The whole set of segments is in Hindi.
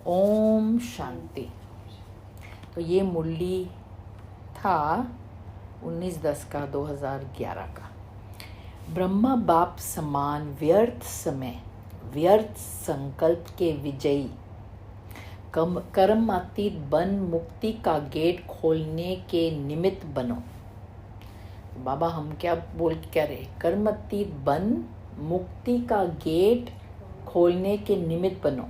ओम शांति। तो ये मुरली था 19/10 का 2011 का। ब्रह्मा बाप समान व्यर्थ समय व्यर्थ संकल्प के विजयी कर्मातीत बन मुक्ति का गेट खोलने के निमित्त बनो। बाबा हम क्या रहे? कर्मातीत बन मुक्ति का गेट खोलने के निमित्त बनो।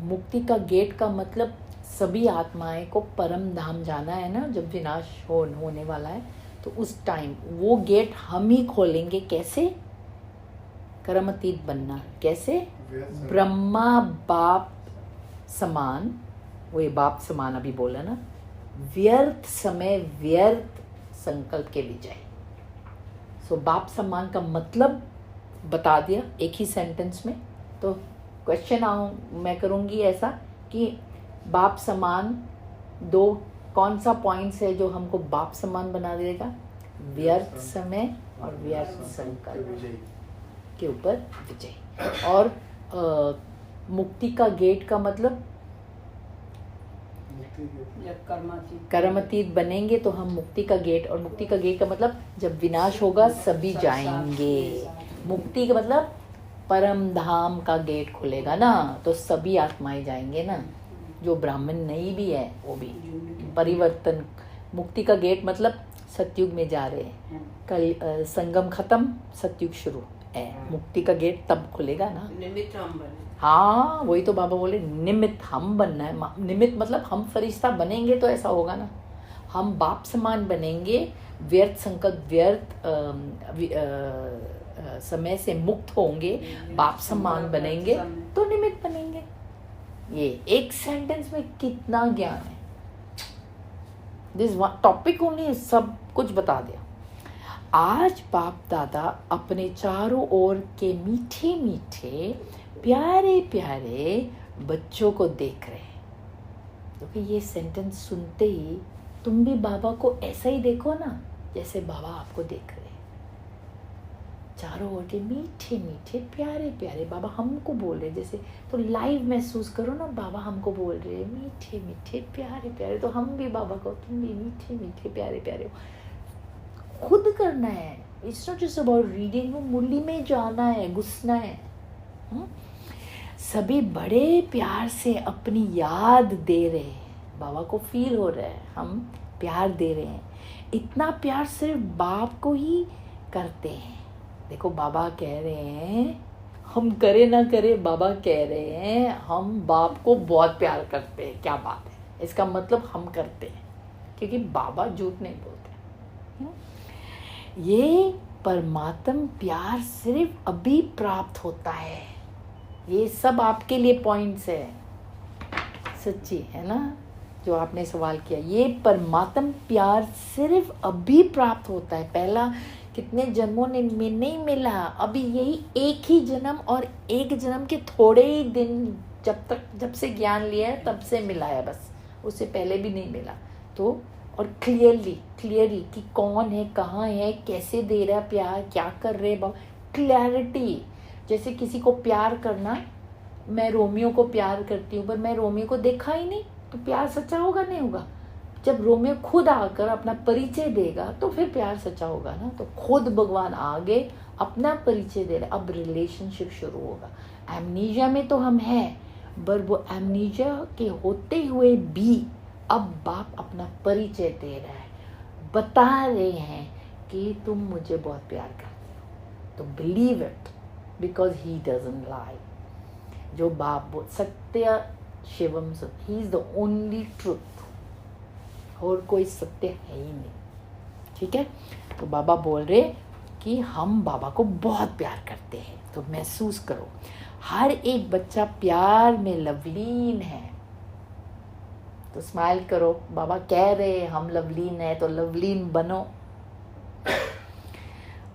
मुक्ति का गेट का मतलब सभी आत्माएं को परम धाम जाना है ना, जब विनाश होने वाला है तो उस टाइम वो गेट हम ही खोलेंगे। कैसे? कर्मातीत बनना। कैसे? ब्रह्मा बाप समान, वो ये बाप समान अभी बोला ना, व्यर्थ समय व्यर्थ संकल्प के विजय। सो बाप समान का मतलब बता दिया एक ही सेंटेंस में। तो क्वेश्चन मैं करूँगी ऐसा कि बाप समान दो कौन सा पॉइंट्स है जो हमको बाप समान बना देगा? व्यर्थ समय और व्यर्थ संकल्प के ऊपर विजय। और मुक्ति का गेट का मतलब कर्मातीत बनेंगे तो हम मुक्ति का गेट, और मुक्ति का गेट का मतलब जब विनाश होगा सभी जाएंगे। मुक्ति का मतलब परम धाम का गेट खुलेगा ना, तो सभी आत्माएं जाएंगे ना, जो ब्राह्मण नहीं भी है वो भी। परिवर्तन, मुक्ति का गेट मतलब सतयुग में जा रहे हैं, कल संगम खत्म सतयुग शुरू है, मुक्ति का गेट तब खुलेगा ना। निमित्त हम बने। हाँ वही तो बाबा बोले, निमित्त हम बनना है। निमित्त मतलब हम फरिश्ता बनेंगे तो ऐसा होगा ना, हम बाप समान बनेंगे, व्यर्थ संकल्प व्यर्थ समय से मुक्त होंगे, बाप समान बनेंगे तो निमित्त बनेंगे। ये एक सेंटेंस में कितना ज्ञान है। दिस टॉपिक ओनली सब कुछ बता दिया। आज बाप दादा अपने चारों ओर के मीठे मीठे प्यारे प्यारे बच्चों को देख रहे हैं। क्योंकि ये सेंटेंस सुनते ही तुम भी बाबा को ऐसा ही देखो ना जैसे बाबा आपको देख रहे हैं। चारों ओर के मीठे मीठे प्यारे प्यारे बाबा हमको बोल रहे जैसे, तो लाइव महसूस करो ना, बाबा हमको बोल रहे हैं मीठे मीठे प्यारे प्यारे, तो हम भी बाबा को तुम भी मीठे मीठे प्यारे प्यारे हो। खुद करना है, it's not just about reading. वो मुरली में जाना है, घुसना है। सभी बड़े प्यार से अपनी याद दे रहे हैं, बाबा को फील हो रहा है हम प्यार दे रहे हैं। इतना प्यार सिर्फ बाप को ही करते हैं। देखो बाबा कह रहे हैं, हम करे ना करे, बाबा कह रहे हैं हम बाप को बहुत प्यार करते हैं। क्या बात है? इसका मतलब हम करते हैं, क्योंकि बाबा झूठ नहीं बोलते। ये परमात्म प्यार सिर्फ अभी प्राप्त होता है। ये सब आपके लिए पॉइंट्स है, सच्ची है ना, जो आपने सवाल किया। ये परमात्म प्यार सिर्फ अभी प्राप्त होता है, पहला कितने जन्मों में नहीं मिला। अभी यही एक ही जन्म, और एक जन्म के थोड़े ही दिन जब से ज्ञान लिया है तब से मिला है, बस उससे पहले भी नहीं मिला। तो और क्लियरली कि कौन है, कहाँ है, कैसे दे रहा है प्यार, क्या कर रहे हैं, क्लैरिटी। जैसे किसी को प्यार करना, मैं रोमियो को प्यार करती हूँ पर मैं रोमियो को देखा ही नहीं, तो प्यार सच्चा होगा नहीं होगा? जब रोमियो खुद आकर अपना परिचय देगा तो फिर प्यार सच्चा होगा ना। तो खुद भगवान आगे अपना परिचय दे रहे, अब रिलेशनशिप शुरू होगा। एमनीजिया में तो हम हैं, पर वो एमनीजिया के होते हुए भी अब बाप अपना परिचय दे रहा है, बता रहे हैं कि तुम मुझे बहुत प्यार करते हो, तो believe it, because he doesn't lie. जो बाप सत्य शिवम सत्य, he is the only truth, और कोई सत्य है ही नहीं। ठीक है? तो बाबा बोल रहे कि हम बाबा को बहुत प्यार करते हैं। तो महसूस करो, हर एक बच्चा प्यार में लवलीन है। तो स्माइल करो, बाबा कह रहे हैं हम लवलीन है तो लवलीन बनो।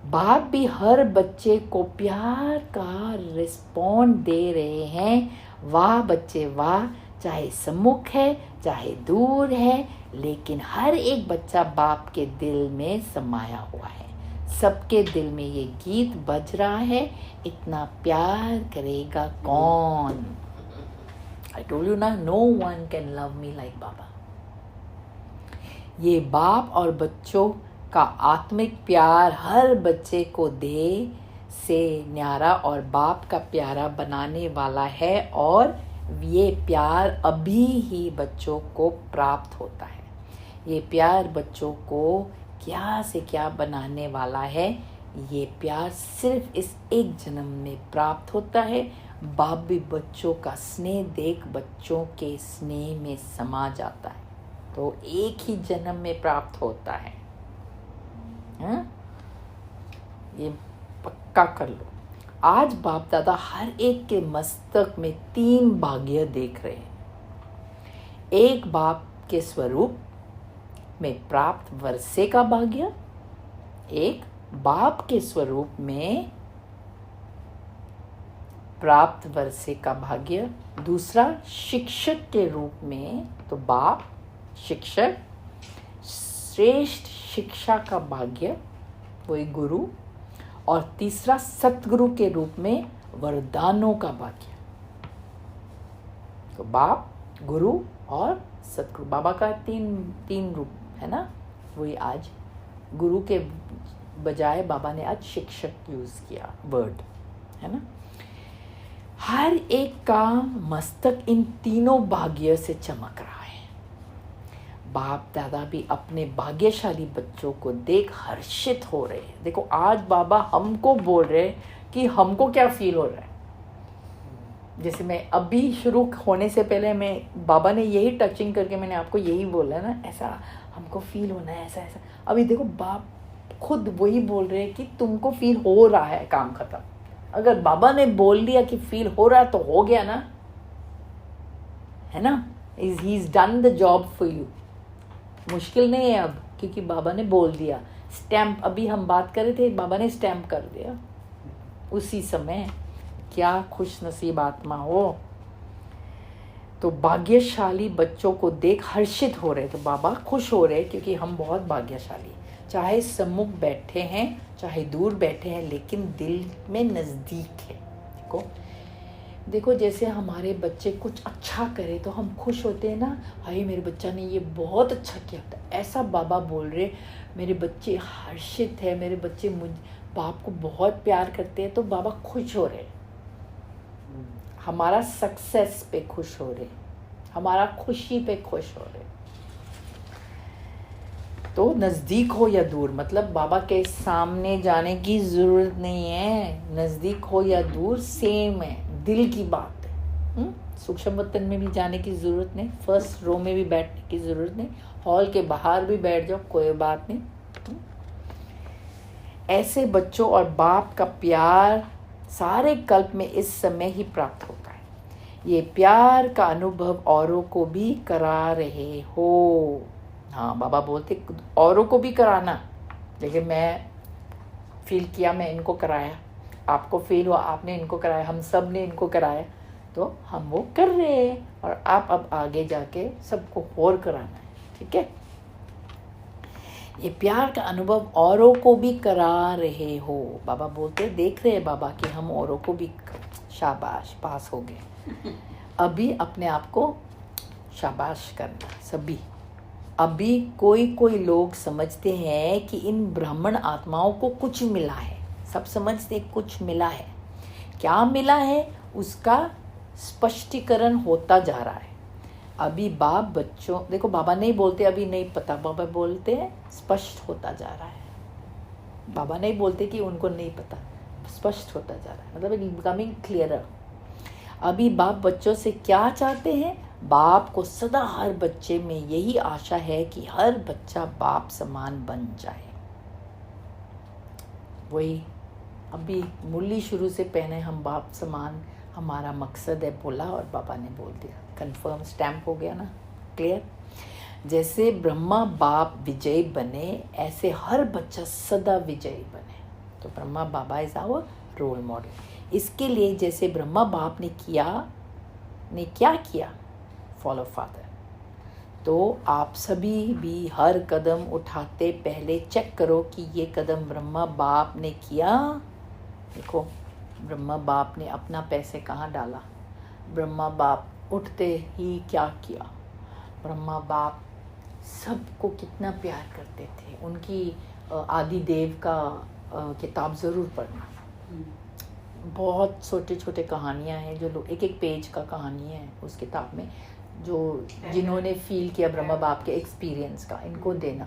बाप भी हर बच्चे को प्यार का रिस्पॉन्ड दे रहे हैं। वाह बच्चे वाह, चाहे सम्मुख है चाहे दूर है, लेकिन हर एक बच्चा बाप के दिल में समाया हुआ है। सबके दिल में ये गीत बज रहा है, इतना प्यार करेगा कौन? आई टोल्ड यू ना, no one can love me like बाबा। ये बाप और बच्चों का आत्मिक प्यार हर बच्चे को दे से न्यारा और बाप का प्यारा बनाने वाला है, और ये प्यार अभी ही बच्चों को प्राप्त होता है। ये प्यार बच्चों को क्या से क्या बनाने वाला है। ये प्यार सिर्फ इस एक जन्म में प्राप्त होता है। बाप भी बच्चों का स्नेह देख बच्चों के स्नेह में समा जाता है, तो एक ही जन्म में प्राप्त होता है। हाँ? ये पक्का कर लो। आज बाप दादा हर एक के मस्तक में 3 भाग्य देख रहे हैं। एक बाप के स्वरूप में प्राप्त वर्षे का भाग्य, एक बाप के स्वरूप में प्राप्त वर्षे का भाग्य, दूसरा शिक्षक के रूप में, तो बाप शिक्षक, श्रेष्ठ शिक्षा का भाग्य वही गुरु, और तीसरा सतगुरु के रूप में वरदानों का भाग्य। तो बाप, गुरु और सतगुरु, बाबा का तीन रूप है ना। वही आज गुरु के बजाय बाबा ने आज शिक्षक यूज किया वर्ड, है ना। हर एक का मस्तक इन तीनों भाग्य से चमक रहा है। बाप दादा भी अपने भाग्यशाली बच्चों को देख हर्षित हो रहे हैं। देखो आज बाबा हमको बोल रहे कि हमको क्या फील हो रहा है। जैसे मैं अभी शुरू होने से पहले मैं बाबा ने यही टचिंग करके मैंने आपको यही बोला ना, ऐसा हमको फील होना है, ऐसा ऐसा। अभी देखो बाप खुद वही बोल रहे हैं कि तुमको फील हो रहा है, काम खत्म। अगर बाबा ने बोल दिया कि फील हो रहा है तो हो गया ना, है ना। He is done the job for you. मुश्किल नहीं है अब, क्योंकि बाबा ने बोल दिया। स्टैम्प, अभी हम बात कर रहे थे, बाबा ने स्टैम्प कर दिया उसी समय। क्या खुश नसीब आत्मा हो। तो भाग्यशाली बच्चों को देख हर्षित हो रहे, तो बाबा खुश हो रहे क्योंकि हम बहुत भाग्यशाली, चाहे सम्मुख बैठे हैं चाहे दूर बैठे हैं, लेकिन दिल में नज़दीक है। देखो जैसे हमारे बच्चे कुछ अच्छा करे तो हम खुश होते हैं ना, भाई मेरे बच्चा ने ये बहुत अच्छा किया था। ऐसा बाबा बोल रहे मेरे बच्चे हर्षित है, मेरे बच्चे मुझ बाप को बहुत प्यार करते हैं, तो बाबा खुश हो रहे, हमारा सक्सेस पे खुश हो रहे, हमारा खुशी पे खुश हो रहे। तो नज़दीक हो या दूर, मतलब बाबा के सामने जाने की ज़रूरत नहीं है। नज़दीक हो या दूर सेम है, दिल की बात है। सूक्ष्म वतन में भी जाने की ज़रूरत नहीं, फर्स्ट रो में भी बैठने की ज़रूरत नहीं, हॉल के बाहर भी बैठ जाओ, कोई बात नहीं। ऐसे बच्चों और बाप का प्यार सारे कल्प में इस समय ही प्राप्त होता है। ये प्यार का अनुभव औरों को भी करा रहे हो। हाँ, बाबा बोलते औरों को भी कराना, लेकिन मैं फील किया, मैं इनको कराया, आपको फील हुआ, आपने इनको कराया, हम सब ने इनको कराया, तो हम वो कर रहे हैं। और आप अब आगे जाके सबको और कराना है, ठीक है। ये प्यार का अनुभव औरों को भी करा रहे हो। बाबा बोलते देख रहे हैं बाबा कि हम औरों को भी, शाबाश, पास हो गए। अभी अपने आप को शाबाश करना सभी। अभी कोई लोग समझते हैं कि इन ब्राह्मण आत्माओं को कुछ मिला है, सब समझते कुछ मिला है। क्या मिला है उसका स्पष्टीकरण होता जा रहा है। अभी बाप बच्चों, देखो बाबा नहीं बोलते अभी नहीं पता, बाबा बोलते हैं स्पष्ट होता जा रहा है। बाबा नहीं बोलते कि उनको नहीं पता, स्पष्ट होता जा रहा है, मतलब बिकमिंग क्लियरर। अभी बाप बच्चों से क्या चाहते हैं? बाप को सदा हर बच्चे में यही आशा है कि हर बच्चा बाप समान बन जाए। वही अभी मुरली शुरू से पहले हम बाप समान हमारा मकसद है बोला, और बाबा ने बोल दिया, कंफर्म, स्टैम्प हो गया ना, क्लियर। जैसे ब्रह्मा बाप विजयी बने, ऐसे हर बच्चा सदा विजयी बने। तो ब्रह्मा बाबा इज आवर रोल मॉडल। इसके लिए जैसे ब्रह्मा बाप ने क्या किया, फॉलो फादर। तो आप सभी भी हर कदम उठाते पहले चेक करो कि ये कदम ब्रह्मा बाप ने किया। देखो ब्रह्मा बाप ने अपना पैसे कहाँ डाला, ब्रह्मा बाप उठते ही क्या किया, ब्रह्मा बाप सबको कितना प्यार करते थे। उनकी आदि देव का किताब ज़रूर पढ़ना। बहुत छोटे छोटे कहानियाँ हैं जो लोग, एक एक पेज का कहानी है उस किताब में, जो जिन्होंने फील किया ब्रह्मा बाप के एक्सपीरियंस का, इनको देना,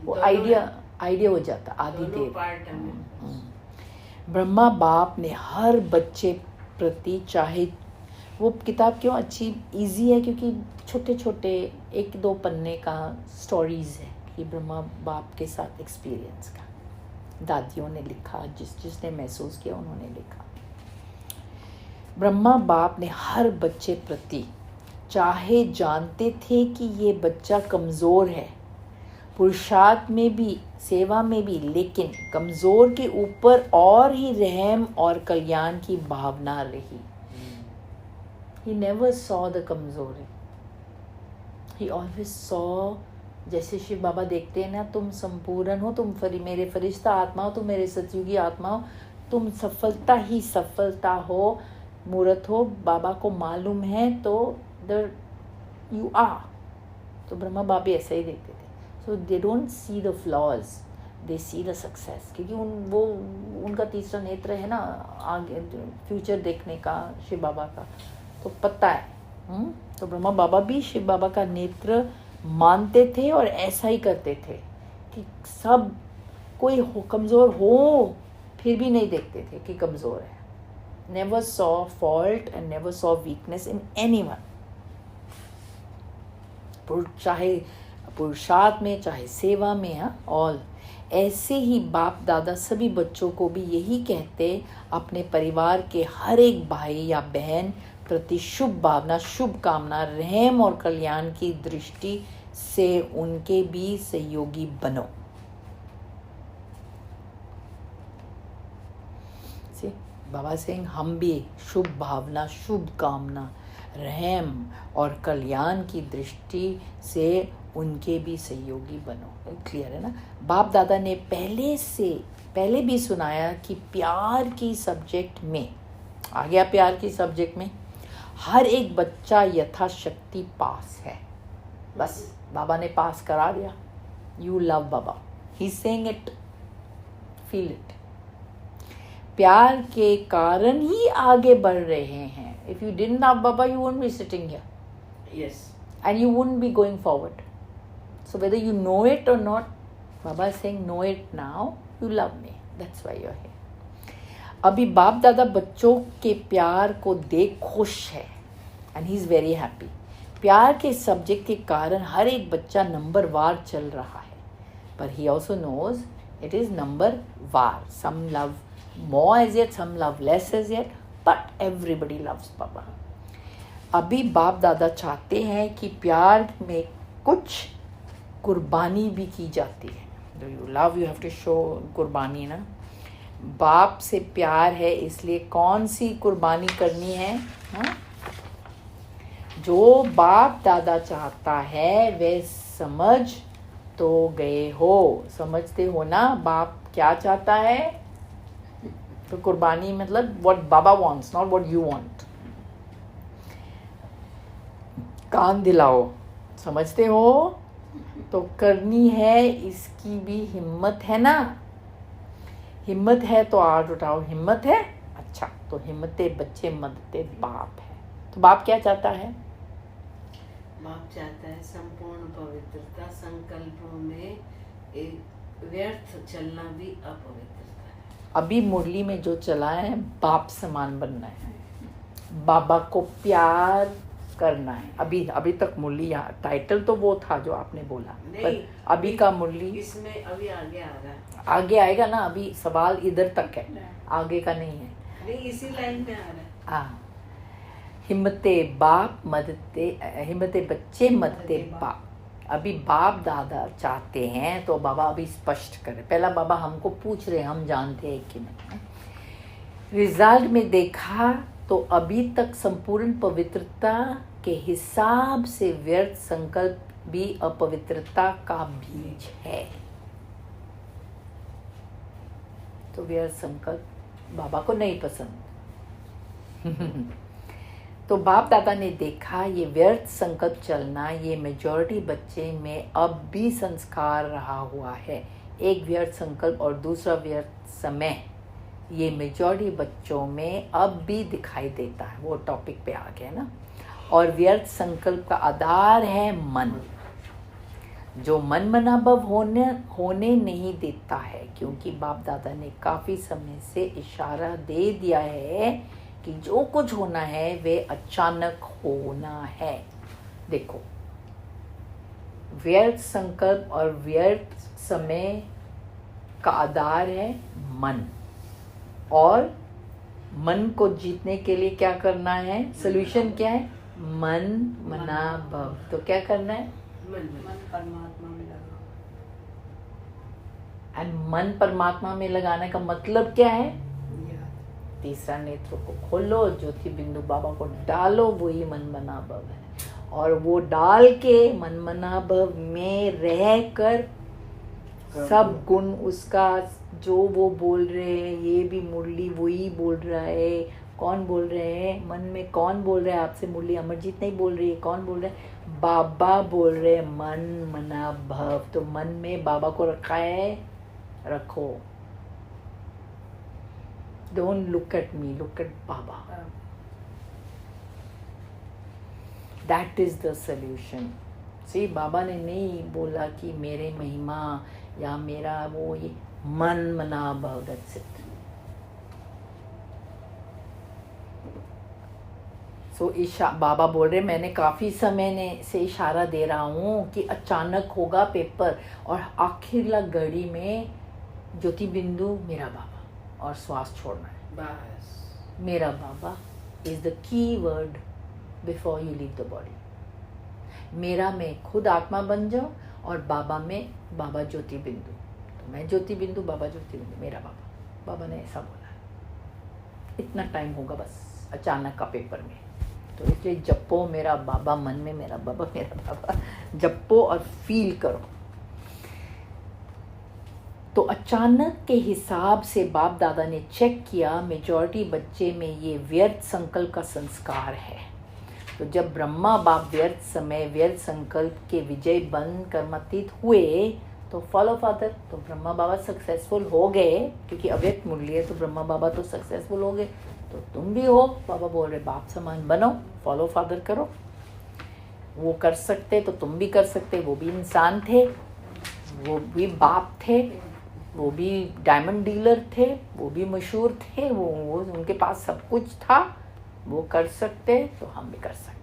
वो आइडिया हो जाता। आदि देव ब्रह्मा बाप ने हर बच्चे प्रति, चाहे वो किताब क्यों अच्छी इजी है, क्योंकि छोटे छोटे 1-2 पन्ने का स्टोरीज़ है कि ब्रह्मा बाप के साथ एक्सपीरियंस का दादियों ने लिखा, जिसने महसूस किया उन्होंने लिखा। ब्रह्मा बाप ने हर बच्चे प्रति, चाहे जानते थे कि ये बच्चा कमज़ोर है, पुरुषार्थ में भी सेवा में भी, लेकिन कमज़ोर के ऊपर और ही रहम और कल्याण की भावना रही। He never saw the कमज़ोर। He always saw, जैसे शिव बाबा देखते हैं ना, तुम संपूर्ण हो, तुम मेरे फरिश्ता आत्मा हो, तुम मेरे सतयुगी आत्मा हो, तुम सफलता ही सफलता हो, मूर्त हो, बाबा को मालूम है, तो यू आर। तो ब्रह्मा बाप भी ऐसा ही देखते थे। So they don't see the flaws, they see the success, क्योंकि उनका तीसरा नेत्र है ना, आगे फ्यूचर देखने का शिव बाबा का, तो पता है। तो ब्रह्मा बाबा भी शिव बाबा का नेत्र मानते थे और ऐसा ही करते थे कि सब कोई कमज़ोर हो फिर भी नहीं देखते थे कि कमज़ोर है। Never saw fault and never saw weakness in anyone, चाहे पुरुषार्थ में चाहे सेवा में, ऑल। ऐसे ही बाप दादा सभी बच्चों को भी यही कहते, अपने परिवार के हर एक भाई या बहन प्रति शुभ भावना, शुभ कामना, रहम और कल्याण की दृष्टि से उनके भी सहयोगी बनो। बाबा सिंह, हम भी शुभ भावना, शुभ कामना, रहम और कल्याण की दृष्टि से उनके भी सहयोगी बनो। क्लियर है ना? बाप दादा ने पहले भी सुनाया कि प्यार की सब्जेक्ट में, आ गया प्यार की सब्जेक्ट में, हर एक बच्चा यथाशक्ति पास है। बस बाबा ने पास करा दिया। You love Baba, he saying it, feel it. प्यार के कारण ही आगे बढ़ रहे हैं। If you didn't love Baba, you wouldn't be sitting here. Yes. And you wouldn't be going forward. So whether you know it or not, Baba is saying, know it now, you love me. That's why you're here. अभी बाप दादा बच्चों के प्यार को देख खुश है, and he is very happy. प्यार के सब्जेक्ट के कारण हर एक बच्चा नंबर वार चल रहा है, but he also knows it is number war. Some love more as yet, some love less as yet, but everybody loves Baba. अभी बाप दादा चाहते हैं कि प्यार में कुछ कुर्बानी भी की जाती है. Do you love, you have to show कुर्बानी ना. बाप से प्यार है, इसलिए कौन सी कुर्बानी करनी है? हाँ? जो बाप दादा चाहता है वे समझ तो गए हो. समझते हो ना बाप क्या चाहता है? तो कुर्बानी मतलब what Baba wants, not what you want. कान दिलाओ, समझते हो? तो करनी है, इसकी भी हिम्मत है ना? हिम्मत है तो हाथ उठाओ. हिम्मत है? अच्छा, तो हिम्मते बच्चे मदते बाप है. तो बाप क्या चाहता है? बाप चाहता है संपूर्ण पवित्रता. संकल्पों में एक व्यर्थ चलना भी अपवित्रता है. अभी मुरली में जो चला है, बाप समान बनना है, बाबा को प्यार करना है. अभी तक मुरली, यहाँ टाइटल तो वो था जो आपने बोला, पर अभी का मुरली इसमें अभी आगे आ रहा है. आगे आएगा ना. अभी सवाल इधर तक है, आगे का नहीं है. नहीं, इसी लाइन में आ रहा है. हाँ, हिम्मते बाप मदते, हिम्मते बच्चे मदते बाप. अभी बाप दादा चाहते हैं तो बाबा अभी स्पष्ट करे. पहला बाबा हमको पूछ रहे, हम जानते हैं कि नहीं. रिजल्ट में देखा तो अभी तक संपूर्ण पवित्रता के हिसाब से व्यर्थ संकल्प भी अपवित्रता का बीज है. तो व्यर्थ संकल्प बाबा को नहीं पसंद. तो बाप दादा ने देखा ये व्यर्थ संकल्प चलना ये मेजॉरिटी बच्चे में अब भी संस्कार रहा हुआ है। एक व्यर्थ संकल्प और दूसरा व्यर्थ समय ये मेजॉरिटी बच्चों में अब भी दिखाई देता है। वो टॉपिक पे आ गया ना। और व्यर्थ संकल्प का आधार है मन, जो मन मनाभव होने नहीं देता है, क्योंकि बाप दादा ने काफ़ी समय से इशारा दे दिया है कि जो कुछ होना है वे अचानक होना है। देखो, व्यर्थ संकल्प और व्यर्थ समय का आधार है मन, और मन को जीतने के लिए क्या करना है? सोल्यूशन क्या है? मन मना भव। तो क्या करना है? मन परमात्मा में लगा। एंड मन परमात्मा में लगाने का मतलब क्या है? तीसरा नेत्र को खोलो, ज्योति बिंदु बाबा को डालो, वही मन मना भव है। और वो डाल के मन मना भव में रहकर सब गुण उसका, जो वो बोल रहे हैं, ये भी मुरली वही बोल रहा है। कौन बोल रहे हैं? मन में कौन बोल रहा है आपसे? मुरली अमरजीत नहीं बोल रही है। कौन बोल रहे हैं? बाबा बोल रहे हैं, मन मना भव। तो मन में बाबा को रखा है, रखो। Don't look at me, look at Baba. That is the solution. See, Baba ने नहीं बोला कि मेरे महिमा या मेरा वो, ये मन मना भव, दैट्स इट। सो बाबा बोल रहे, मैंने काफ़ी समय से इशारा दे रहा हूँ कि अचानक होगा पेपर, और आखिरला घड़ी में ज्योति बिंदु मेरा बाबा और श्वास छोड़ना है। बस मेरा Baba is the key word before you leave the body. मेरा में खुद आत्मा बन जाओ, और बाबा में बाबा ज्योति बिंदु। तो मैं ज्योति बिंदु, बाबा ज्योति बिंदु, मेरा बाबा। बाबा ने ऐसा बोला है। इतना टाइम होगा बस अचानक का पेपर में। तो इसलिए जपो मेरा बाबा, मन में मेरा बाबा, मेरा बाबा जपो और फील करो। तो अचानक के हिसाब से बाप दादा ने चेक किया, मेजॉरिटी बच्चे में ये व्यर्थ संकल्प का संस्कार है। तो जब ब्रह्मा बाप व्यर्थ समय, व्यर्थ संकल्प के विजय बन कर्मातीत हुए, तो फॉलो फादर, तो ब्रह्मा बाबा सक्सेसफुल हो गए, क्योंकि अव्यक्त मुरली है तो ब्रह्मा बाबा तो सक्सेसफुल हो गए। तो तुम भी हो, बाबा बोल रहे बाप समान बनो, फॉलो फादर करो। वो कर सकते तो तुम भी कर सकते। वो भी इंसान थे, वो भी बाप थे, वो भी डायमंड डीलर थे, वो भी मशहूर थे, वो उनके पास सब कुछ था। वो कर सकते तो हम भी कर सकते।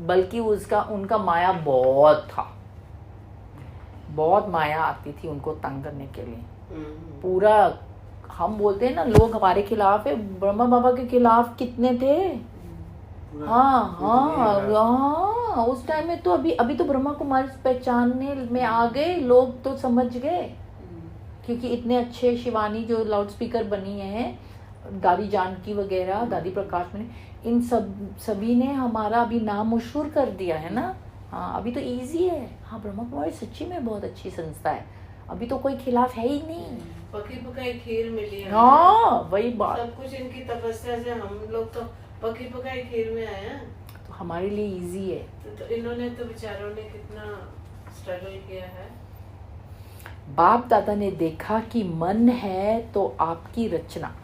बल्कि उनका माया बहुत था, बहुत माया आती थी उनको तंग करने के लिए। पूरा, हम बोलते हैं ना लोग हमारे खिलाफ है, ब्रह्मा बाबा के खिलाफ कितने थे। हाँ हाँ हाँ, उस टाइम में तो अभी तो ब्रह्मा कुमारी पहचानने में आ गए लोग, तो समझ गए, क्योंकि इतने अच्छे शिवानी जो लाउड स्पीकर बनी है, दादी जानकी वगैरह, दादी प्रकाश में, इन सभी ने हमारा अभी नाम मशहूर कर दिया है ना। हाँ, अभी तो इजी है। हाँ, ब्रह्मा कुमारी सच्ची में बहुत अच्छी संस्था है, अभी तो कोई खिलाफ है ही नहीं। पकी पकाई खीर मिली है। हाँ, वही बात। सब कुछ इनकी तपस्या से हम लोग तो पकी पकाई खीर में आए हैं। तो हमारे लिए इजी है। तो इन्होंने तो बेचारों ने कितना स्ट्रगल किया है। बाप दादा ने देखा कि मन है तो आपकी रचना,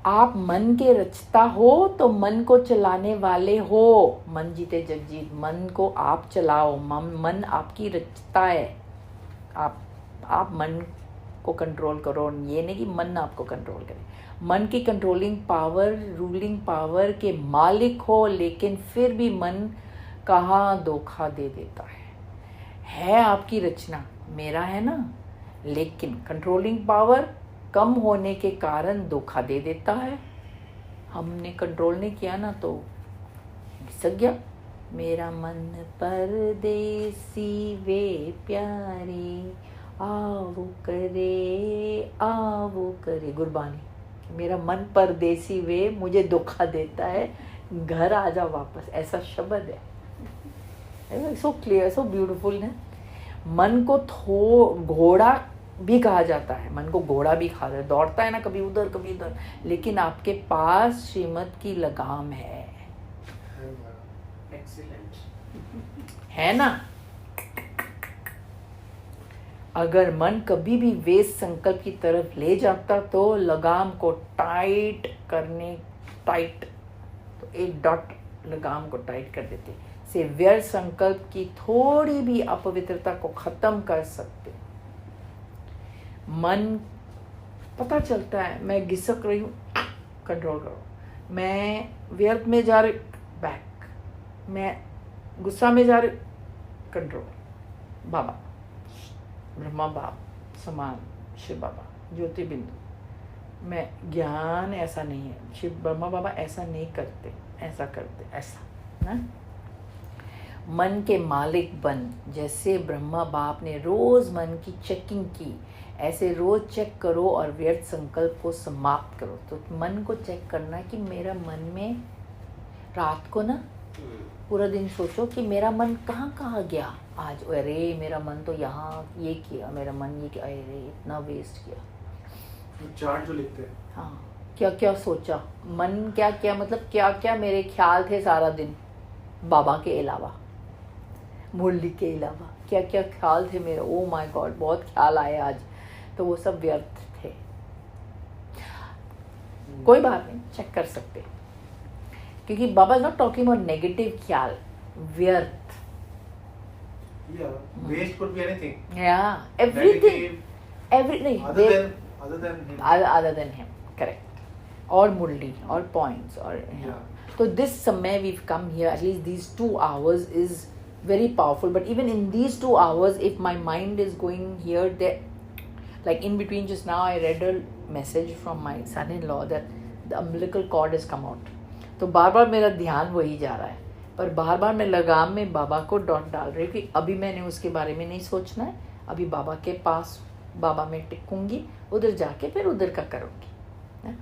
आप मन के रचता हो तो मन को चलाने वाले हो। मन जीते जग जीत, मन को आप चलाओ। मन आपकी रचता है, आप मन को कंट्रोल करो। ये नहीं कि मन आपको कंट्रोल करे। मन की कंट्रोलिंग पावर, रूलिंग पावर के मालिक हो, लेकिन फिर भी मन कहाँ धोखा दे देता है आपकी रचना, मेरा है ना, लेकिन कंट्रोलिंग पावर कम होने के कारण धोखा दे देता है। हमने कंट्रोल नहीं किया ना तो घिसक गया। मेरा मन परदेसी वे प्यारे, आवो करे गुरबानी। मेरा मन परदेसी वे, मुझे धोखा देता है, घर आ जा वापस, ऐसा शब्द है। सो क्लियर, सो ब्यूटीफुल है। मन को घोड़ा भी कहा जाता है, मन को घोड़ा भी कहा जाता है, दौड़ता है ना कभी उधर कभी इधर, लेकिन आपके पास श्रीमत की लगाम है ना। अगर मन कभी भी वेस्ट संकल्प की तरफ ले जाता तो लगाम को टाइट, तो एक डॉट लगाम को टाइट कर देते, से व्यर्थ संकल्प की थोड़ी भी अपवित्रता को खत्म कर सकते। मन पता चलता है मैं घिसक रही हूँ, कंट्रोल करो, मैं व्यर्थ में जा रही, बैक, मैं गुस्सा में जा रही, कंट्रोल। बाबा ब्रह्मा बाप समान शिव बाबा ज्योति बिंदु, मैं ज्ञान ऐसा नहीं है, शिव ब्रह्मा बाबा ऐसा नहीं करते, ऐसा करते, ऐसा ना। मन के मालिक बन, जैसे ब्रह्मा बाप ने रोज मन की चेकिंग की, ऐसे रोज चेक करो और व्यर्थ संकल्प को समाप्त करो। तो मन को चेक करना कि मेरा मन में, रात को ना पूरा दिन सोचो कि मेरा मन कहाँ कहाँ गया आज, अरे मेरा मन तो यहाँ ये किया, मेरा मन ये किया, अरे इतना वेस्ट किया। चार्ट जो लिखते हैं, हाँ, क्या क्या सोचा, मन क्या क्या, मतलब क्या क्या मेरे ख्याल थे सारा दिन, बाबा के अलावा, मुरली के अलावा क्या क्या ख्याल थे मेरे, ओ माय गॉड बहुत ख्याल आए आज, तो वो सब व्यर्थ थे। कोई बात नहीं, चेक कर सकते, क्योंकि Baba is not talking about negative ख्याल, व्यर्थ। waste could be anything. Yeah, everything, everything. Other than him. Correct. Or Murli, or points, or Yeah. So this Samay we've come here, at least these 2 hours is very powerful. But even in these 2 hours, if my mind is going here, there, like in between just now, I read a message from my son-in-law that the umbilical cord has come out. तो बार बार मेरा ध्यान वही जा रहा है, पर बार बार मैं लगाम में बाबा को डॉट डाल रही हूँ कि अभी मैंने उसके बारे में नहीं सोचना है, अभी बाबा के पास, बाबा में टिकूंगी, उधर जाके फिर उधर का करूँगी है?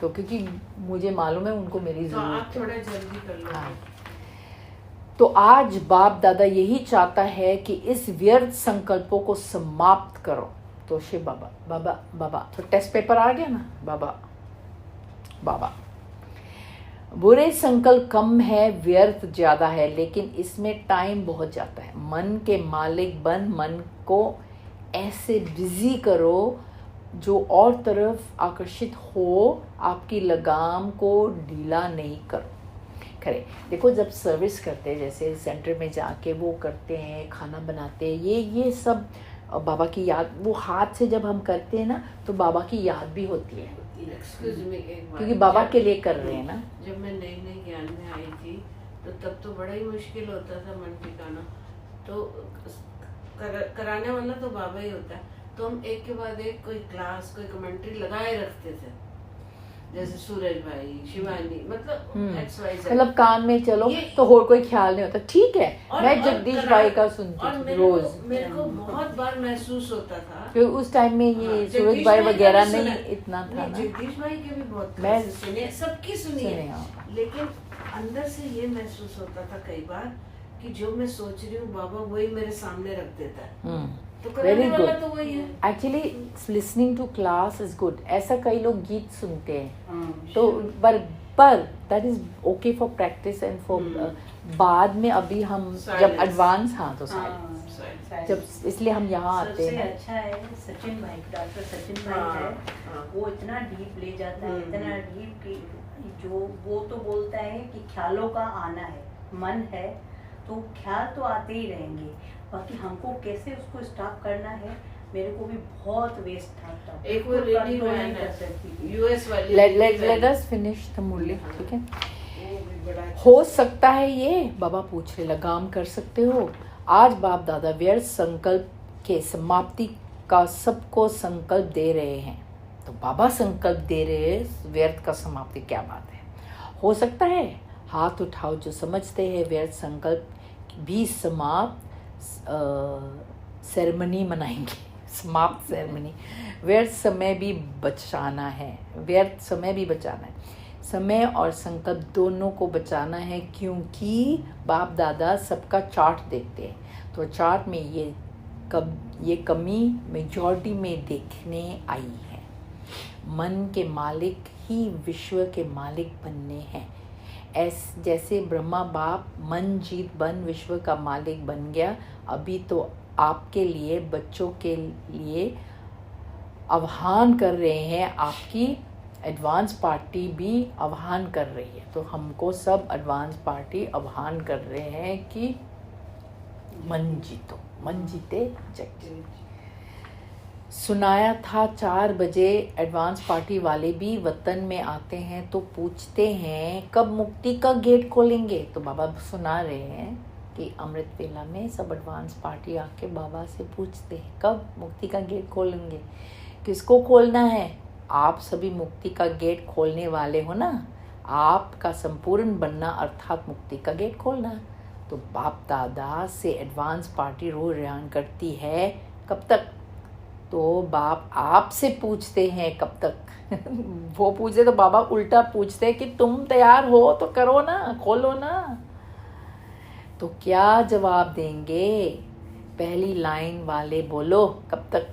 तो क्योंकि मुझे मालूम है उनको मेरी तो आप ज़रूरत है। थोड़ा जल्दी कर लो। हाँ। तो आज बाप दादा यही चाहता है कि इस व्यर्थ संकल्पों को समाप्त करो। तो शिव बाबा बाबा बाबा, तो टेस्ट पेपर आ गया ना, बाबा बाबा, बुरे संकल्प कम है, व्यर्थ ज्यादा है, लेकिन इसमें टाइम बहुत जाता है। मन के मालिक बन, मन को ऐसे बिजी करो जो और तरफ आकर्षित हो, आपकी लगाम को ढीला नहीं करो। करे देखो, जब सर्विस करते हैं, जैसे सेंटर में जाके वो करते हैं, खाना बनाते हैं, ये सब बाबा की याद, वो हाथ से जब हम करते हैं ना, तो बाबा की याद भी होती है, एक्सक्यूज मी एक बार, क्योंकि बाबा के लिए कर रहे हैं ना। जब मैं नई नई ज्ञान में आई थी तो तब तो बड़ा ही मुश्किल होता था मन टिकाना, तो कराने वाला तो बाबा ही होता है, तो हम एक के बाद एक कोई क्लास, कोई कमेंट्री लगाए रखते थे, जैसे सूरज भाई, शिवानी, मतलब XYZ, मतलब कान में चलो तो और कोई ख्याल नहीं होता, ठीक है। मैं जगदीश भाई का सुनती थी रोज, मेरे को बहुत बार महसूस होता था, क्योंकि उस टाइम में ये सूरज भाई वगैरह नहीं इतना था ना। जगदीश भाई के भी बहुत मैं सुने, सबकी सुनी है, हाँ। लेकिन अंदर से ये महसूस होता था कई बार कि जो मैं सोच रही हूँ बाबा वही मेरे सामने रख देता है, तो वेरी गुड। तो वही है। Actually listening to class is good. ऐसा कई लोग गीत सुनते हैं, तो पर that is okay for practice and for बाद में, अभी हम जब एडवांस, हाँ तो जब, इसलिए हम यहाँ आते हैं। सबसे अच्छा है सचिन भाई, डॉक्टर सचिन भाई है, वो इतना डीप ले जाता है, इतना डीप कि जो वो तो बोलता है कि ख्यालों का आना है, मन है तो ख्याल तो आते ही रहेंगे, बाकी हमको कैसे उसको स्टॉप करना है। मेरे को भी बहुत वेस्ट था, एक वो लेडी नहीं कर सकती, यूएस वाली, लेट अस फिनिश द मुरली, ठीक है। हो सकता है ये बाबा पूछ रहे, लगाम कर सकते हो। आज बाप दादा व्यर्थ संकल्प के समाप्ति का सबको संकल्प दे रहे हैं, तो बाबा संकल्प दे रहे हैं व्यर्थ का समाप्ति, क्या बात है। हो सकता है, हाथ उठाओ जो समझते हैं व्यर्थ संकल्प भी समाप्त सेरेमनी मनाएंगे, समाप्त सेरेमनी। व्यर्थ समय भी बचाना है, व्यर्थ समय भी बचाना है, समय और संकल्प दोनों को बचाना है, क्योंकि बाप दादा सबका चार्ट देखते हैं। तो चार्ट में ये ये कमी मेजॉरिटी में देखने आई है। मन के मालिक ही विश्व के मालिक बनने हैं। जैसे ब्रह्मा बाप मन जीत बन विश्व का मालिक बन गया, अभी तो आपके लिए, बच्चों के लिए आह्वान कर रहे हैं, आपकी एडवांस पार्टी भी आह्वान कर रही है। तो हमको सब एडवांस पार्टी आह्वान कर रहे हैं कि मन जीतो, मन जीते जग जीते। सुनाया था 4 बजे एडवांस पार्टी वाले भी वतन में आते हैं तो पूछते हैं कब मुक्ति का गेट खोलेंगे। तो बाबा सुना रहे हैं कि अमृत वेला में सब एडवांस पार्टी आके बाबा से पूछते हैं कब मुक्ति का गेट खोलेंगे। किसको खोलना है? आप सभी मुक्ति का गेट खोलने वाले हो ना, आपका संपूर्ण बनना अर्थात मुक्ति का गेट खोलना। तो बाप दादा से एडवांस पार्टी रोज रियान करती है, कब तक? तो बाप आपसे पूछते हैं कब तक। वो पूछे तो बाबा उल्टा पूछते हैं कि तुम तैयार हो तो करो ना, खोलो ना। तो क्या जवाब देंगे? पहली लाइन वाले बोलो कब तक?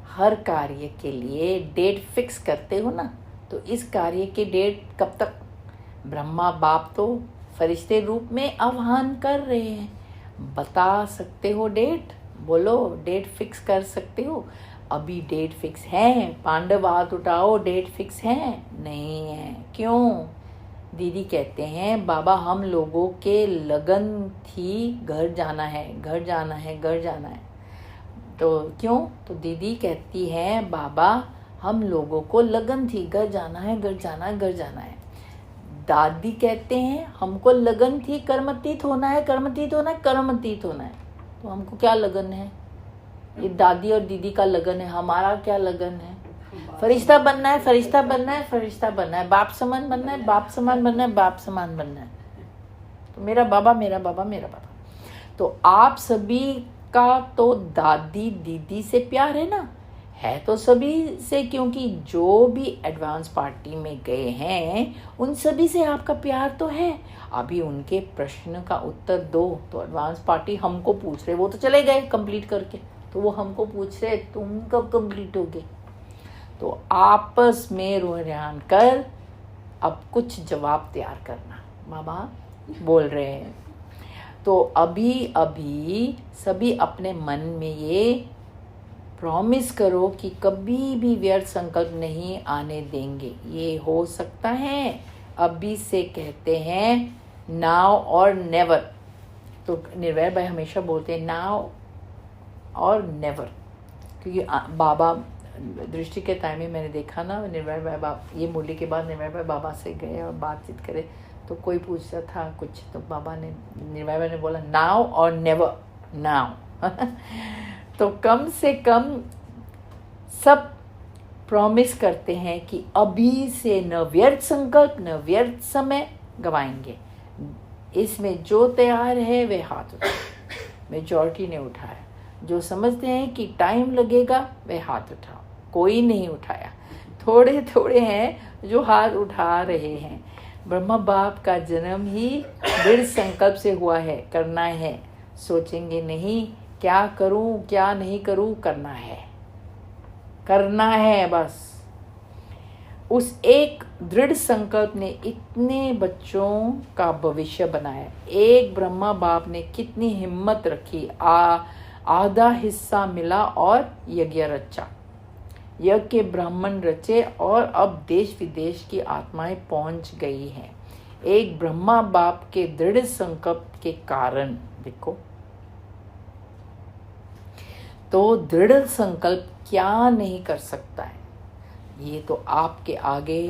हर कार्य के लिए डेट फिक्स करते हो ना, तो इस कार्य की डेट कब तक? ब्रह्मा बाप तो फरिश्ते रूप में आह्वान कर रहे हैं, बता सकते हो डेट? बोलो, डेट फिक्स कर सकते हो? अभी डेट फिक्स है? पांडव हाथ उठाओ, डेट फिक्स है? नहीं है। क्यों? दीदी कहते हैं बाबा हम लोगों के लगन थी, घर जाना है, घर जाना है, घर जाना है। तो क्यों? तो दीदी कहती है बाबा हम लोगों को लगन थी, घर जाना है, घर जाना है, घर जाना है। दादी कहते हैं हमको लगन थी, कर्मतीत होना है, कर्मतीत होना है, कर्मतीत होना है। तो हमको क्या लगन है? ये दादी और दीदी का लगन है, हमारा क्या लगन है? फरिश्ता बनना है, फरिश्ता बनना है, फरिश्ता बनना है, बाप समान बनना है, बाप समान बनना है, बाप समान बनना है। तो मेरा बाबा, मेरा बाबा, मेरा बाबा। तो आप सभी का तो दादी दीदी से प्यार है ना, है तो सभी से, क्योंकि जो भी एडवांस पार्टी में गए हैं उन सभी से आपका प्यार तो है। अभी उनके प्रश्न का उत्तर दो। तो एडवांस पार्टी हमको पूछ रहे, वो तो चले गए कंप्लीट करके, तो वो हमको पूछ रहे तुम कब कंप्लीट होगे? तो आपस में रोहन कर अब कुछ जवाब तैयार करना, बाबा बोल रहे हैं। तो अभी अभी सभी अपने मन में ये प्रॉमिस करो कि कभी भी व्यर्थ संकल्प नहीं आने देंगे। ये हो सकता है, अभी से कहते हैं नाउ और नेवर। तो निर्भय भाई हमेशा बोलते हैं नाउ और नेवर, क्योंकि बाबा दृष्टि के टाइम में मैंने देखा ना, निर्भय भाई बाबा ये मुरली के बाद निर्भय भाई बाबा से गए और बातचीत करे, तो कोई पूछता था कुछ, तो बाबा ने, निर्भय भाई ने बोला नाउ और नेवर, नाउ। तो कम से कम सब प्रॉमिस करते हैं कि अभी से न व्यर्थ संकल्प, न व्यर्थ समय गवाएंगे। इसमें जो तैयार है वे हाथ उठाए। मेजॉरिटी ने उठाया। जो समझते हैं कि टाइम लगेगा वे हाथ उठाओ। कोई नहीं उठाया, थोड़े थोड़े हैं जो हाथ उठा रहे हैं। ब्रह्मा बाप का जन्म ही दृढ़ संकल्प से हुआ है, करना है। सोचेंगे नहीं क्या करूं क्या नहीं करूं, करना है, करना है बस। उस एक दृढ़ संकल्प ने इतने बच्चों का भविष्य बनाया। एक ब्रह्मा बाप ने कितनी हिम्मत रखी, आधा हिस्सा मिला और यज्ञ रचा, यज्ञ के ब्राह्मण रचे और अब देश विदेश की आत्माएं पहुंच गई हैं एक ब्रह्मा बाप के दृढ़ संकल्प के कारण। देखो तो दृढ़ संकल्प क्या नहीं कर सकता है, ये तो आपके आगे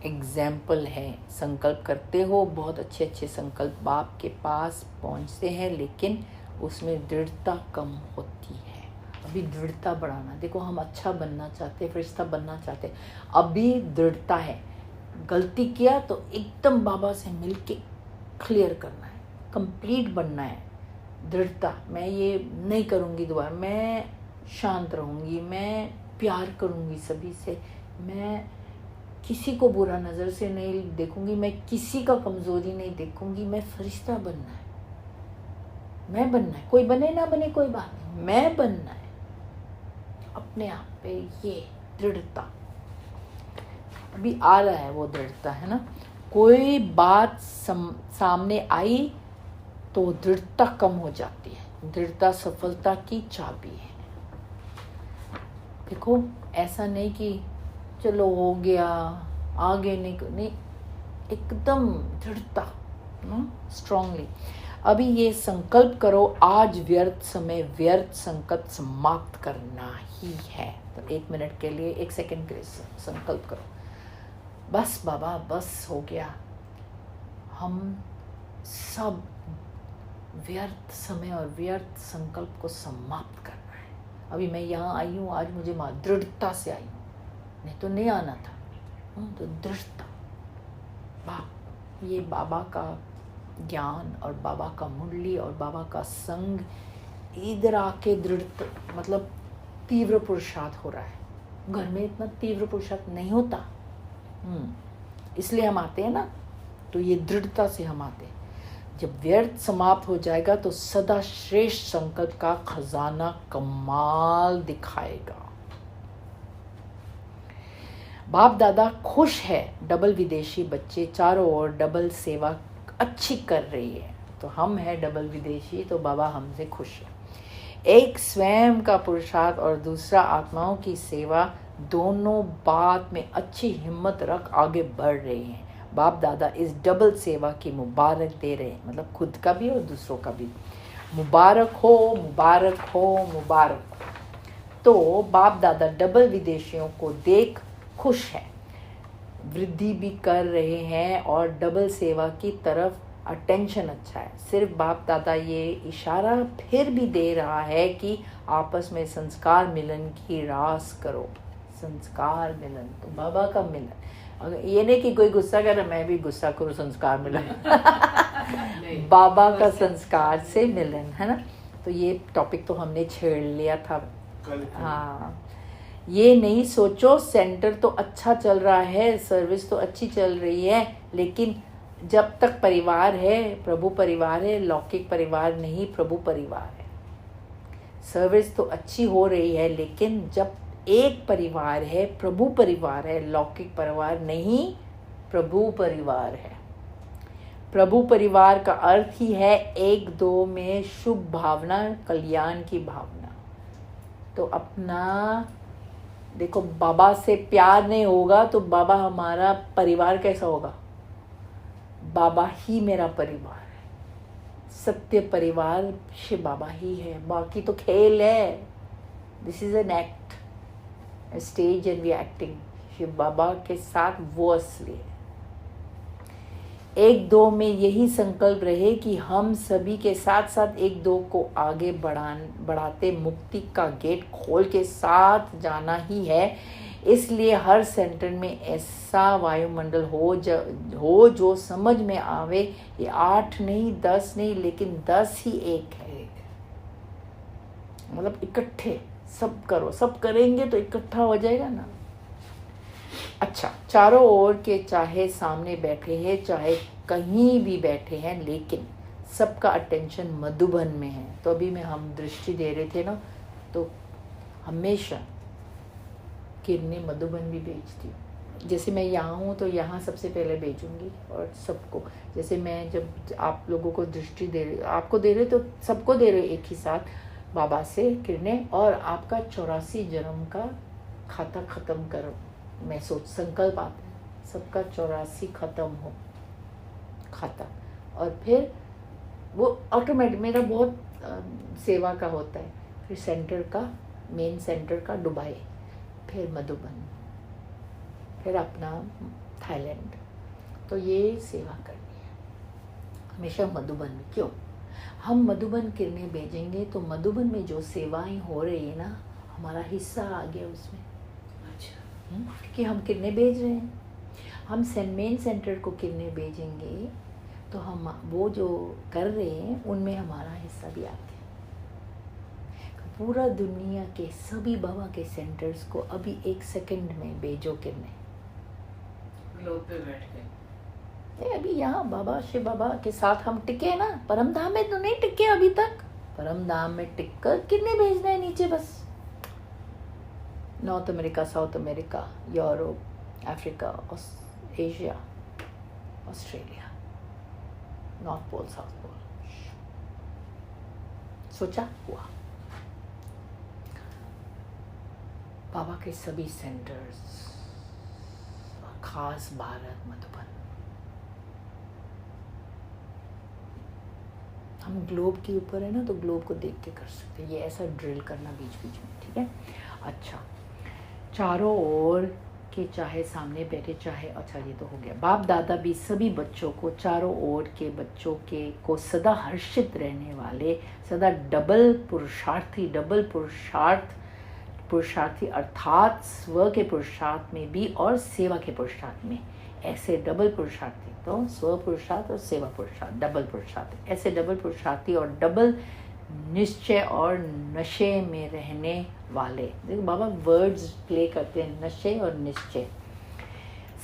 एग्जाम्पल है। संकल्प करते हो, बहुत अच्छे अच्छे संकल्प बाप के पास पहुंचते हैं, लेकिन उसमें दृढ़ता कम होती है। अभी दृढ़ता बढ़ाना, देखो हम अच्छा बनना चाहते, फरिश्ता बनना चाहते, अभी दृढ़ता है। गलती किया तो एकदम बाबा से मिलके क्लियर करना है, कंप्लीट बनना है। दृढ़ता, मैं ये नहीं करूँगी दोबारा, मैं शांत रहूँगी, मैं प्यार करूँगी सभी से, मैं किसी को बुरा नज़र से नहीं देखूँगी, मैं किसी का कमज़ोरी नहीं देखूँगी, मैं फरिश्ता बनना है। मैं बनना है, कोई बने ना बने कोई बात नहीं, मैं बनना है। अपने आप पे ये दृढ़ता अभी आ रहा है, वो दृढ़ता है ना। कोई बात सामने आई तो दृढ़ता कम हो जाती है। दृढ़ता सफलता की चाबी है। देखो ऐसा नहीं कि चलो हो गया आगे नहीं, एकदम दृढ़ता स्ट्रांगली। अभी ये संकल्प करो, आज व्यर्थ समय व्यर्थ संकल्प समाप्त करना ही है। तो 1 मिनट के लिए 1 सेकंड के लिए संकल्प करो, बस बाबा बस हो गया, हम सब व्यर्थ समय और व्यर्थ संकल्प को समाप्त करना है। अभी मैं यहाँ आई हूँ, आज मुझे दृढ़ता से आई हूँ, नहीं तो नहीं आना था। तो दृढ़ता, ये बाबा का ज्ञान और बाबा का मुरली और बाबा का संग, इधर आके दृढ़ता मतलब तीव्र पुरुषार्थ हो रहा है। घर में इतना तीव्र पुरुषार्थ नहीं होता, इसलिए हम आते हैं ना। तो ये दृढ़ता से हम आते हैं। जब व्यर्थ समाप्त हो जाएगा तो सदा श्रेष्ठ संकल्प का खजाना कमाल दिखाएगा। बाप दादा खुश है, डबल विदेशी बच्चे चारों ओर डबल सेवा अच्छी कर रही है। तो हम हैं डबल विदेशी, तो बाबा हमसे खुश है। एक स्वयं का पुरुषार्थ और दूसरा आत्माओं की सेवा, दोनों बात में अच्छी हिम्मत रख आगे बढ़ रहे हैं। बाप दादा इस डबल सेवा की मुबारक दे रहे हैं, मतलब खुद का भी और दूसरों का भी। मुबारक हो मुबारक हो मुबारक हो। तो बाप दादा डबल विदेशियों को देख खुश है, वृद्धि भी कर रहे हैं और डबल सेवा की तरफ अटेंशन अच्छा है। सिर्फ बाप दादा ये इशारा फिर भी दे रहा है कि आपस में संस्कार मिलन की रास करो। संस्कार मिलन तो बाबा का मिलन, अगर ये नहीं कि कोई गुस्सा करे मैं भी गुस्सा करूँ संस्कार मिलन बाबा का संस्कार से मिलन, है ना। तो ये टॉपिक तो हमने छेड़ लिया था। हाँ, ये नहीं सोचो सेंटर तो अच्छा चल रहा है, सर्विस तो अच्छी चल रही है, लेकिन जब तक परिवार है, प्रभु परिवार है, लौकिक परिवार नहीं, प्रभु परिवार है। सर्विस तो अच्छी हो रही है, लेकिन जब एक परिवार है, प्रभु परिवार है, लौकिक परिवार नहीं, प्रभु परिवार है। प्रभु परिवार का अर्थ ही है एक दो में शुभ भावना, कल्याण की भावना। तो अपना देखो, बाबा से प्यार नहीं होगा तो बाबा हमारा परिवार कैसा होगा? बाबा ही मेरा परिवार है, सत्य परिवार शिव बाबा ही है, बाकी तो खेल है। This is an act, stage and we acting. Shiv Baba के साथ वो असली है। एक दो में यही संकल्प रहे कि हम सभी के साथ साथ एक दो को आगे बढ़ाते मुक्ति का गेट खोल के साथ जाना ही है। इसलिए हर सेंटर में ऐसा वायुमंडल हो जो समझ में आवे, ये 8 नहीं 10 नहीं, लेकिन 10 ही एक है। मतलब इकट्ठे सब करो, सब करेंगे तो इकट्ठा हो जाएगा ना। अच्छा, चारों ओर के चाहे सामने बैठे हैं चाहे कहीं भी बैठे हैं, लेकिन सबका अटेंशन मधुबन में है। तो अभी में हम दृष्टि दे रहे थे ना, तो हमेशा किरणें मधुबन भी भेजती हूँ। जैसे मैं यहाँ हूँ तो यहाँ सबसे पहले भेजूंगी और सबको। जैसे मैं जब आप लोगों को दृष्टि दे रहे, आपको दे रहे तो सबको दे रहे एक ही साथ, बाबा से किरणें। और आपका 84 जन्म का खाता ख़त्म करो, मैं सोच संकल्प आता है सबका 84 ख़त्म हो खाता। और फिर वो ऑटोमेटिक मेरा बहुत सेवा का होता है। फिर सेंटर का, मेन सेंटर का दुबई, फिर मधुबन, फिर अपना थाईलैंड। तो ये सेवा करनी है हमेशा मधुबन में। क्यों? हम मधुबन किरणें भेजेंगे तो मधुबन में जो सेवाएं हो रही है ना, हमारा हिस्सा आ गया उसमें। क्योंकि हम किरणें भेज रहे हैं। हम मेन सेंटर को किरणें भेजेंगे तो हम वो जो कर रहे हैं उनमें हमारा हिस्सा भी आ गया। पूरा दुनिया के सभी बाबा के सेंटर्स को अभी 1 सेकंड में भेजो किरणें। ग्लोब पे बैठ के मैं भी यहाँ बाबा शिव बाबा के साथ हम टिके ना, परम धाम में तो नहीं टिके अभी तक। परम धाम में टिक कर कितने भेजना है नीचे बस। North America, South America, Europe, Africa, Asia, Australia, North Pole, South Pole. सोचा हुआ। बाबा के सभी सेंटर्स, खास भारत, मधुबन। हम ग्लोब के ऊपर है ना, तो ग्लोब को देख के कर सकते हैं। ये ऐसा ड्रिल करना बीच बीच में, ठीक है। अच्छा, चारों ओर के चाहे सामने बैठे चाहे, अच्छा ये तो हो गया। बाप दादा भी सभी बच्चों को, चारों ओर के बच्चों के को सदा हर्षित रहने वाले, सदा डबल पुरुषार्थी अर्थात स्व के पुरुषार्थ में भी और सेवा के पुरुषार्थ में, ऐसे डबल पुरुषार्थी, तो स्व पुरुषार्थ और सेवा पुरुषार्थ, डबल पुरुषार्थी, ऐसे डबल पुरुषार्थी और डबल निश्चय और नशे में रहने वाले। देखो बाबा वर्ड्स प्ले करते हैं, नशे और निश्चय।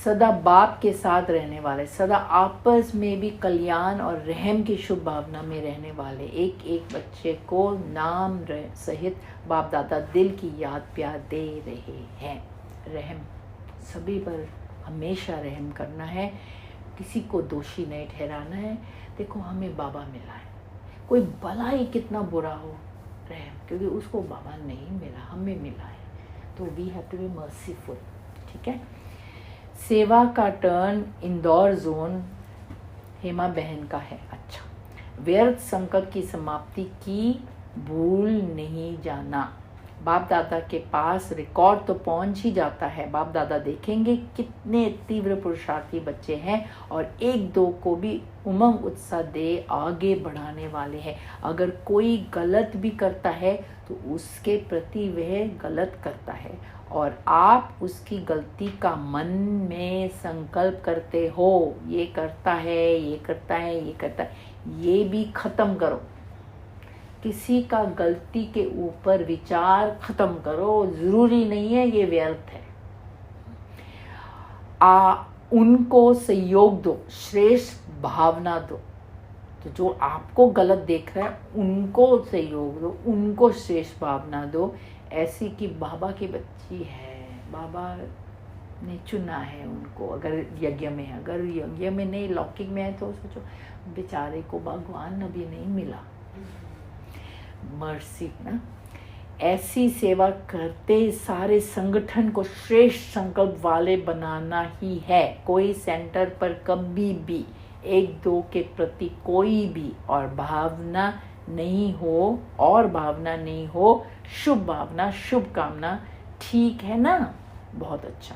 सदा बाप के साथ रहने वाले, सदा आपस में भी कल्याण और रहम की शुभ भावना में रहने वाले, एक एक बच्चे को नाम सहित बाप दादा दिल की याद प्यार दे रहे हैं। रहम सभी पर हमेशा रहम करना है, किसी को दोषी नहीं ठहराना है। देखो हमें बाबा मिला है, कोई भला ही कितना बुरा हो, रहम, क्योंकि उसको बाबा नहीं मिला, हमें मिला है, तो we have to be merciful, ठीक है। सेवा का टर्न इंदौर जोन हेमा बहन का है। अच्छा, व्यर्थ संकल्प की समाप्ति की भूल नहीं जाना। बाप दादा के पास रिकॉर्ड तो पहुंच ही जाता है। बाप दादा देखेंगे कितने तीव्र पुरुषार्थी बच्चे हैं और एक दो को भी उमंग उत्साह दे आगे बढ़ाने वाले हैं। अगर कोई गलत भी करता है तो उसके प्रति वह गलत करता है और आप उसकी गलती का मन में संकल्प करते हो, ये करता है, ये करता है, ये करता है, ये भी खत्म करो। किसी का गलती के ऊपर विचार खत्म करो, जरूरी नहीं है, ये व्यर्थ है। उनको सहयोग दो, श्रेष्ठ भावना दो। तो जो आपको गलत देख रहा है उनको सहयोग दो, उनको श्रेष्ठ भावना दो। ऐसी कि बाबा की बच्ची है, बाबा ने चुना है उनको। अगर यज्ञ में है, अगर यज्ञ में नहीं लौकिक में है तो सोचो बेचारे को भगवान अभी नहीं मिला, मर्सी ना। ऐसी सेवा करते सारे संगठन को श्रेष्ठ संकल्प वाले बनाना ही है। कोई सेंटर पर कभी भी एक दो के प्रति कोई भी और भावना नहीं हो, शुभ भावना, शुभ कामना, ठीक है ना। बहुत अच्छा।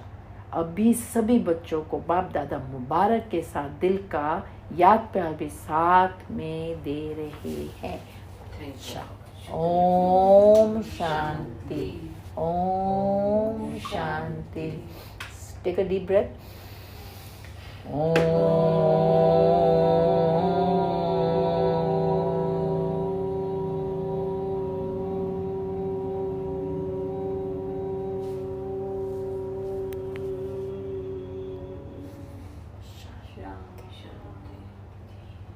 अभी सभी बच्चों को बाप दादा मुबारक के साथ दिल का याद प्यार भी साथ में दे रहे हैं। अच्छा, Om Shanti, Om Shanti. Take a deep breath. Om